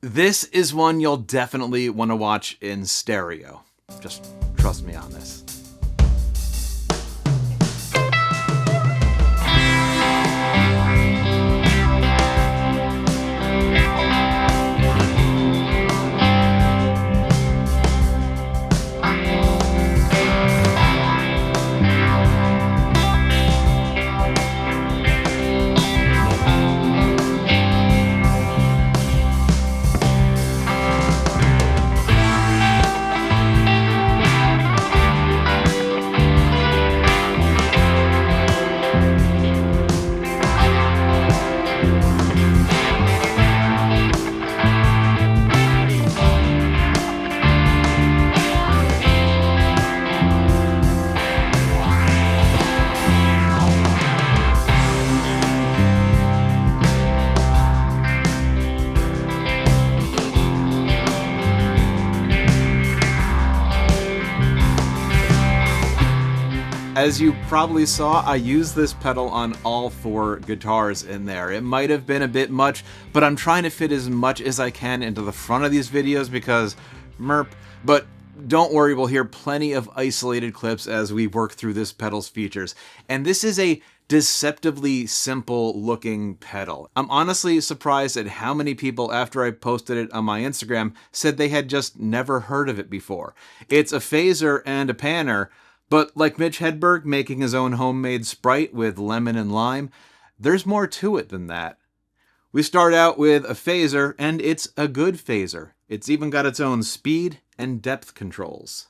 This is one you'll definitely want to watch in stereo. Just trust me on this. As you probably saw, I used this pedal on all 4 guitars in there. It might have been a bit much, but I'm trying to fit as much as I can into the front of these videos because merp. But don't worry, we'll hear plenty of isolated clips as we work through this pedal's features. And this is a deceptively simple looking pedal. I'm honestly surprised at how many people, after I posted it on my Instagram, said they had just never heard of it before. It's a phaser and a panner, but like Mitch Hedberg making his own homemade Sprite with lemon and lime, there's more to it than that. We start out with a phaser, and it's a good phaser. It's even got its own speed and depth controls.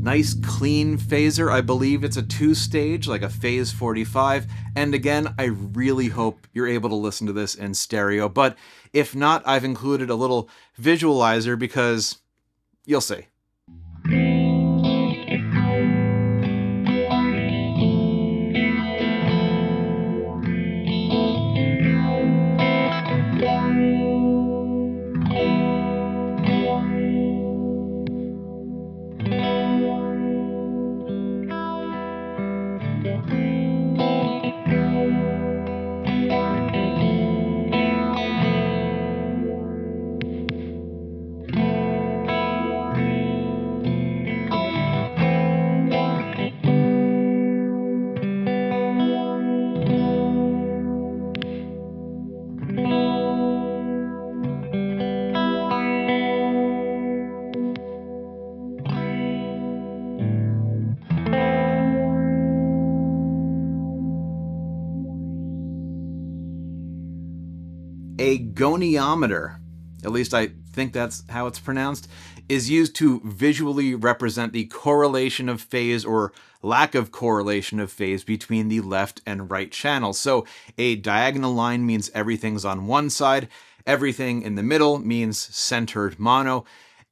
Nice clean phaser. I believe it's a 2-stage, like a Phase 45. And again, I really hope you're able to listen to this in stereo. But if not, I've included a little visualizer because you'll see. A goniometer, at least I think that's how it's pronounced, is used to visually represent the correlation of phase or lack of correlation of phase between the left and right channels. So a diagonal line means everything's on one side, everything in the middle means centered mono.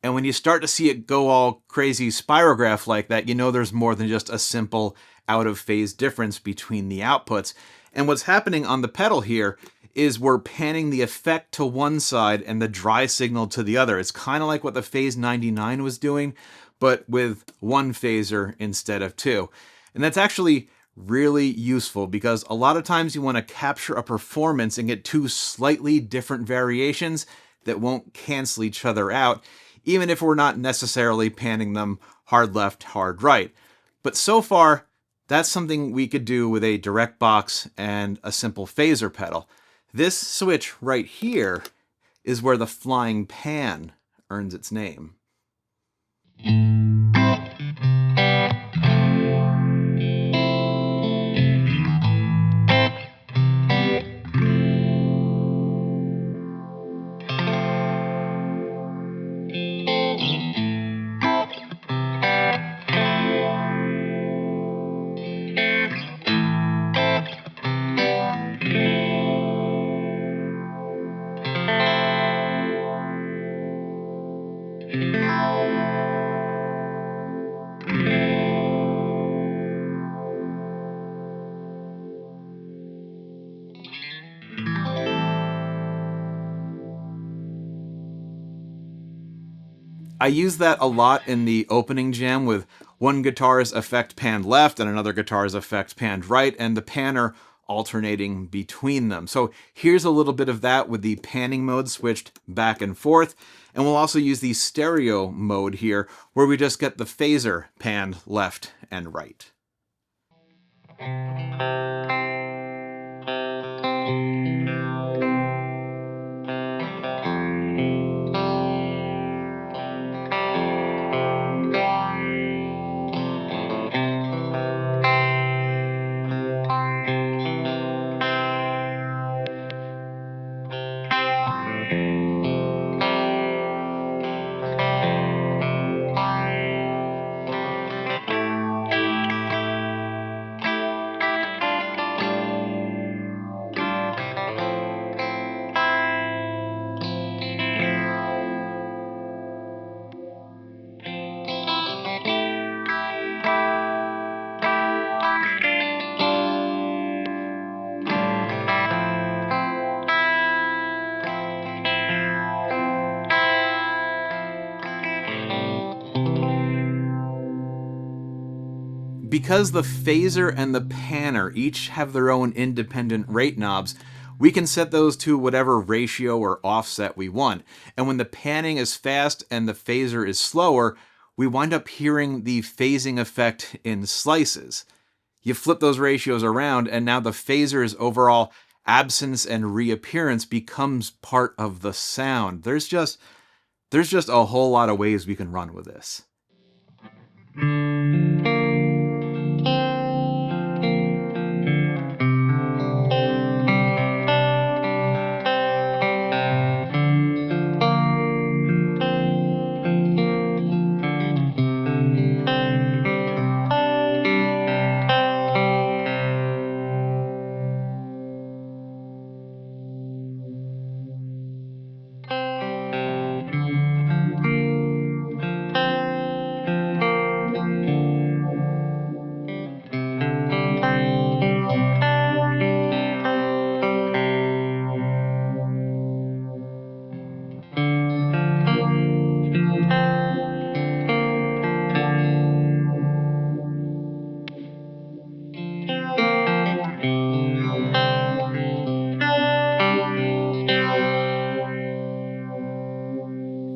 And when you start to see it go all crazy spirograph like that, you know there's more than just a simple out of phase difference between the outputs. And what's happening on the pedal here is we're panning the effect to one side and the dry signal to the other. It's kind of like what the Phase 99 was doing, but with one phaser instead of 2. And that's actually really useful because a lot of times you want to capture a performance and get 2 slightly different variations that won't cancel each other out, even if we're not necessarily panning them hard left, hard right. But so far, that's something we could do with a direct box and a simple phaser pedal. This switch right here is where the flying pan earns its name. I use that a lot in the opening jam with one guitar's effect panned left and another guitar's effect panned right, and the panner alternating between them. So here's a little bit of that with the panning mode switched back and forth. And we'll also use the stereo mode here, where we just get the phaser panned left and right. Because the phaser and the panner each have their own independent rate knobs, we can set those to whatever ratio or offset we want. And when the panning is fast and the phaser is slower, we wind up hearing the phasing effect in slices. You flip those ratios around, and now the phaser's overall absence and reappearance becomes part of the sound. There's just a whole lot of ways we can run with this.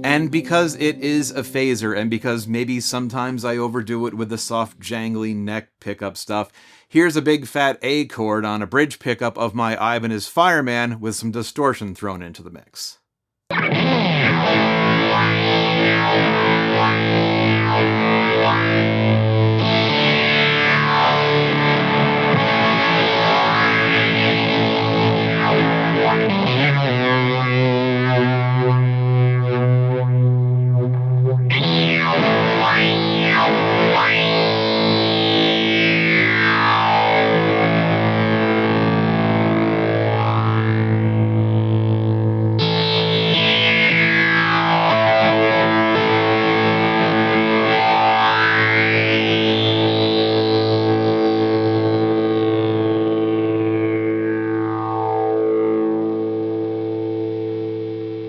And because it is a phaser, and because maybe sometimes I overdo it with the soft jangly neck pickup stuff, here's a big fat A chord on a bridge pickup of my Ibanez Fireman with some distortion thrown into the mix.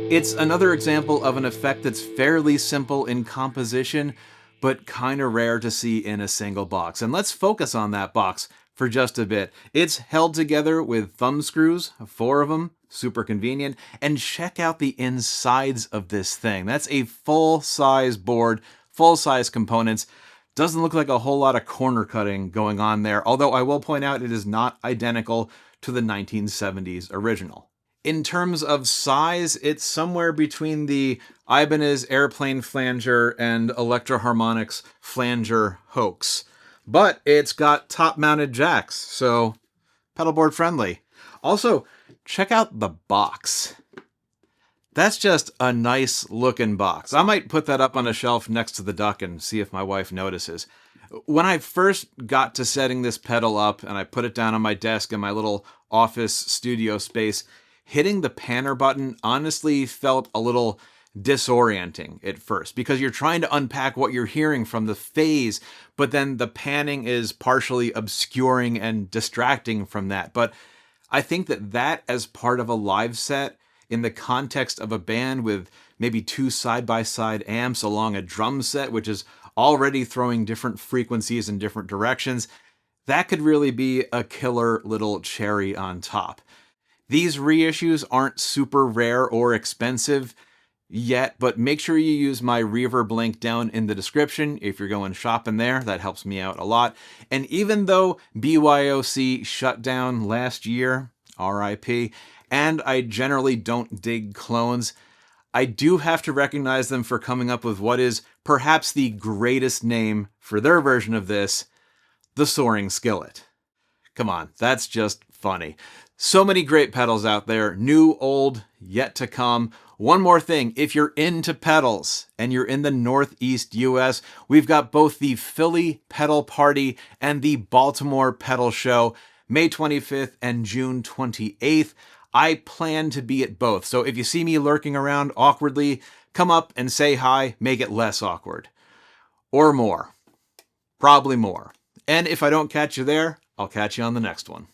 It's another example of an effect that's fairly simple in composition, but kind of rare to see in a single box. And let's focus on that box for just a bit. It's held together with thumb screws, 4 of them, super convenient. And check out the insides of this thing. That's a full-size board, full-size components. Doesn't look like a whole lot of corner cutting going on there, although I will point out it is not identical to the 1970s original. In terms of size, it's somewhere between the Ibanez airplane flanger and Electro-Harmonix flanger hoax. But it's got top-mounted jacks, so pedalboard friendly. Also, check out the box. That's just a nice looking box. I might put that up on a shelf next to the Duck and see if my wife notices. When I first got to setting this pedal up and I put it down on my desk in my little office studio space, hitting the panner button honestly felt a little disorienting at first because you're trying to unpack what you're hearing from the phase, but then the panning is partially obscuring and distracting from that. But I think that as part of a live set, in the context of a band with maybe 2 side-by-side amps along a drum set, which is already throwing different frequencies in different directions, that could really be a killer little cherry on top. These reissues aren't super rare or expensive yet, but make sure you use my Reverb link down in the description if you're going shopping there. That helps me out a lot. And even though BYOC shut down last year, RIP, and I generally don't dig clones, I do have to recognize them for coming up with what is perhaps the greatest name for their version of this, the Soaring Skillet. Come on, that's just funny. So many great pedals out there, new, old, yet to come. One more thing, if you're into pedals and you're in the Northeast US, we've got both the Philly Pedal Party and the Baltimore Pedal Show, May 25th and June 28th. I plan to be at both, so if you see me lurking around awkwardly, come up and say hi, make it less awkward. Or more. Probably more. And if I don't catch you there, I'll catch you on the next one.